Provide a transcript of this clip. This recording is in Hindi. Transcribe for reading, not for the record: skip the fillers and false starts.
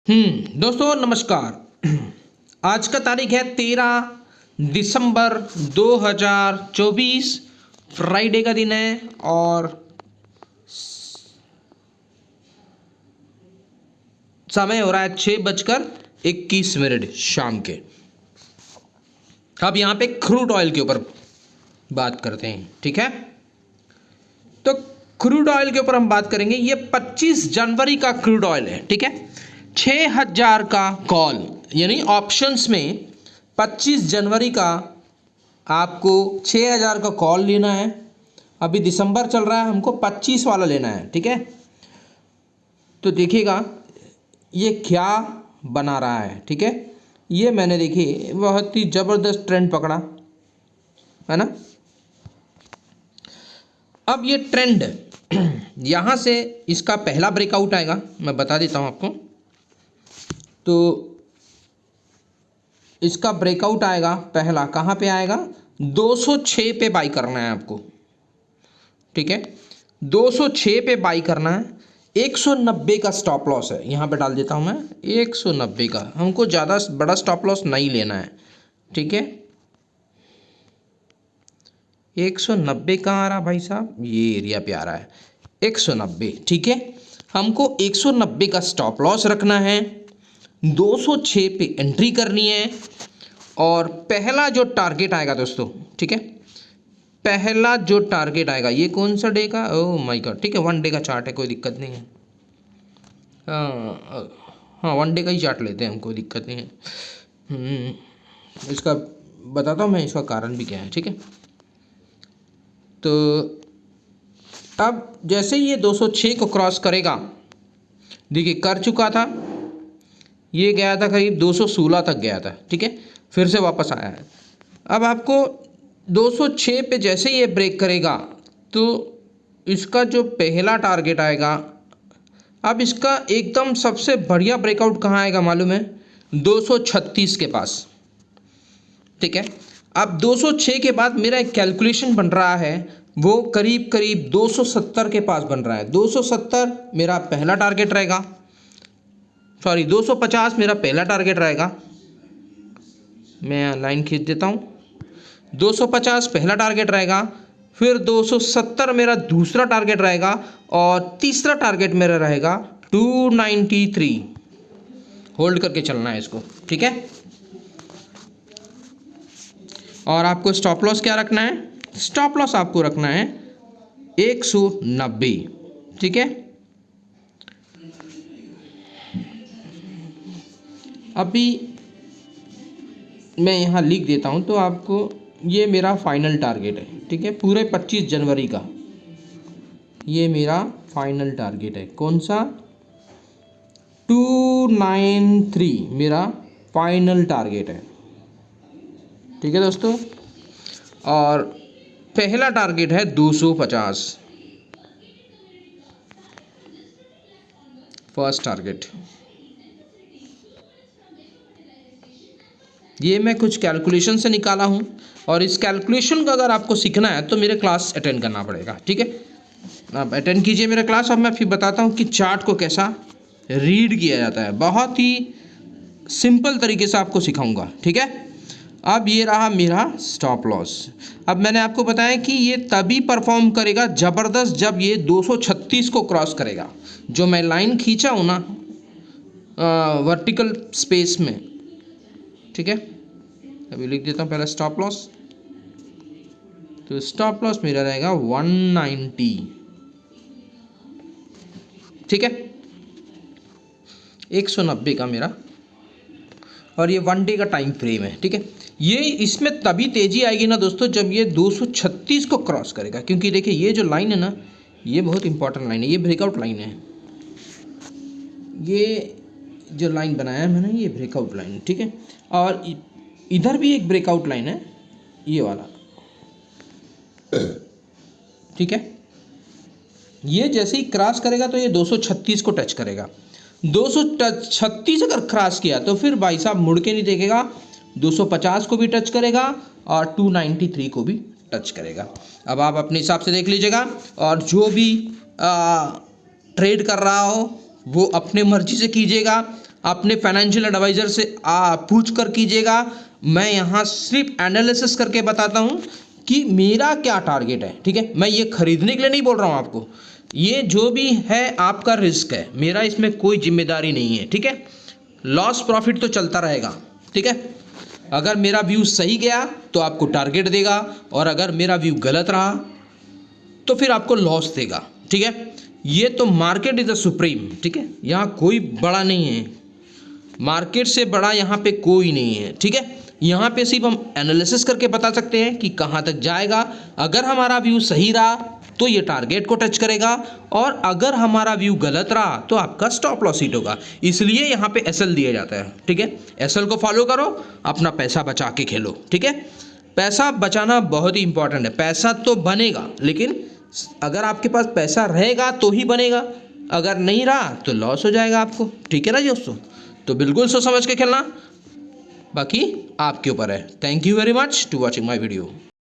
दोस्तों नमस्कार। आज का तारीख है 13 दिसंबर 2024। फ्राइडे का दिन है और समय हो रहा है 6:21 शाम के। अब यहाँ पे क्रूड ऑयल के ऊपर बात करते हैं, ठीक है। तो क्रूड ऑयल के ऊपर हम बात करेंगे। ये 25 जनवरी का क्रूड ऑयल है, ठीक है। 6000 का कॉल, यानी ऑप्शंस में 25 जनवरी का आपको 6000 का कॉल लेना है। अभी दिसंबर चल रहा है, हमको 25 वाला लेना है, ठीक है। तो देखिएगा ये क्या बना रहा है, ठीक है। ये मैंने देखी बहुत ही ज़बरदस्त ट्रेंड पकड़ा है ना। अब ये ट्रेंड यहाँ से इसका पहला ब्रेकआउट आएगा, मैं बता देता हूँ आपको। तो इसका ब्रेकआउट आएगा पहला, कहाँ पे आएगा? 206 पे बाई करना है आपको, ठीक है। 206 पे बाई करना है। 190 का स्टॉप लॉस है, यहाँ पे डाल देता हूँ मैं 190 का। हमको ज़्यादा बड़ा स्टॉप लॉस नहीं लेना है, ठीक है। 190 कहाँ आ रहा भाई साहब? ये एरिया पे आ रहा है 190, ठीक है। हमको 190 का स्टॉप लॉस रखना है, 206 पे एंट्री करनी है। और पहला जो टारगेट आएगा दोस्तों, ठीक है, पहला जो टारगेट आएगा, ये कौन सा डे का? ओह माय गॉड, ठीक है, 1 डे का चार्ट है, कोई दिक्कत नहीं है। हाँ 1 डे का ही चार्ट लेते हैं हम, कोई दिक्कत नहीं है। इसका बताता हूँ मैं, इसका कारण भी क्या है, ठीक है। तो अब जैसे ही ये 206 को क्रॉस करेगा, देखिए कर चुका था, ये गया था करीब 216 तक गया था, ठीक है, फिर से वापस आया है। अब आपको 206 पे जैसे ये ब्रेक करेगा तो इसका जो पहला टारगेट आएगा, अब इसका एकदम सबसे बढ़िया ब्रेकआउट कहाँ आएगा मालूम है? 236 के पास, ठीक है। अब 206 के बाद मेरा एक कैलकुलेशन बन रहा है, वो करीब करीब 270 के पास बन रहा है। 270 मेरा पहला टारगेट रहेगा, सॉरी 250 मेरा पहला टारगेट रहेगा। मैं लाइन खींच देता हूँ। 250 पहला टारगेट रहेगा, फिर 270 मेरा दूसरा टारगेट रहेगा, और तीसरा टारगेट मेरा रहेगा 293। होल्ड करके चलना है इसको, ठीक है। और आपको स्टॉप लॉस क्या रखना है? स्टॉप लॉस आपको रखना है 190, ठीक है। अभी मैं यहाँ लिख देता हूँ तो आपको, ये मेरा फाइनल टारगेट है, ठीक है, पूरे 25 जनवरी का ये मेरा फाइनल टारगेट है। कौन सा? 293 मेरा फाइनल टारगेट है, ठीक है दोस्तों। और पहला टारगेट है 250, फर्स्ट टारगेट। ये मैं कुछ कैलकुलेशन से निकाला हूँ, और इस कैलकुलेशन का अगर आपको सीखना है तो मेरे क्लास अटेंड करना पड़ेगा, ठीक है। आप अटेंड कीजिए मेरे क्लास। अब मैं फिर बताता हूँ कि चार्ट को कैसा रीड किया जाता है, बहुत ही सिंपल तरीके से आपको सिखाऊंगा, ठीक है। अब ये रहा मेरा स्टॉप लॉस। अब मैंने आपको बताया कि ये तभी परफॉर्म करेगा ज़बरदस्त जब ये 236 को क्रॉस करेगा। जो मैं लाइन खींचा हूँ ना वर्टिकल स्पेस में, ठीक है। अभी लिख देता हूँ पहले स्टॉप लॉस। तो स्टॉप लॉस मेरा रहेगा 190, ठीक है, 190 का मेरा। और ये 1 डे का टाइम फ्रेम है, ठीक है। ये इसमें तभी तेज़ी आएगी ना दोस्तों जब ये 236 को क्रॉस करेगा, क्योंकि देखिए ये जो लाइन है ना, ये बहुत इंपॉर्टेंट लाइन है, ये ब्रेकआउट लाइन है। ये जो लाइन बनाया है मैंने, ये ब्रेकआउट लाइन है, ठीक है। और इधर भी एक ब्रेकआउट लाइन है, ये वाला, ठीक है। ये जैसे ही क्रॉस करेगा तो ये 236 को टच करेगा। 236 अगर क्रॉस किया तो फिर भाई साहब मुड़ के नहीं देखेगा, 250 को भी टच करेगा और 293 को भी टच करेगा। अब आप अपने हिसाब से देख लीजिएगा, और जो भी ट्रेड कर रहा हो वो अपने मर्जी से कीजिएगा। अपने फाइनेंशियल एडवाइज़र से पूछ कर कीजिएगा। मैं यहाँ सिर्फ एनालिसिस करके बताता हूँ कि मेरा क्या टारगेट है, ठीक है। मैं ये खरीदने के लिए नहीं बोल रहा हूँ आपको, ये जो भी है आपका रिस्क है, मेरा इसमें कोई जिम्मेदारी नहीं है, ठीक है। लॉस प्रॉफिट तो चलता रहेगा, ठीक है। अगर मेरा व्यू सही गया तो आपको टारगेट देगा, और अगर मेरा व्यू गलत रहा तो फिर आपको लॉस देगा, ठीक है। ये तो मार्केट इज़ द सुप्रीम, ठीक है। यहाँ कोई बड़ा नहीं है, मार्केट से बड़ा यहाँ पे कोई नहीं है, ठीक है। यहाँ पे सिर्फ हम एनालिसिस करके बता सकते हैं कि कहाँ तक जाएगा। अगर हमारा व्यू सही रहा तो ये टारगेट को टच करेगा, और अगर हमारा व्यू गलत रहा तो आपका स्टॉप लॉस हिट होगा। इसलिए यहाँ पे एसएल दिया जाता है, ठीक है। एसएल को फॉलो करो, अपना पैसा बचा के खेलो, ठीक है। पैसा बचाना बहुत ही इंपॉर्टेंट है। पैसा तो बनेगा, लेकिन अगर आपके पास पैसा रहेगा तो ही बनेगा, अगर नहीं रहा तो लॉस हो जाएगा आपको, ठीक है ना दोस्तों। तो बिल्कुल सोच समझ के खेलना, बाकी आपके ऊपर है। Thank you very much to watching my video.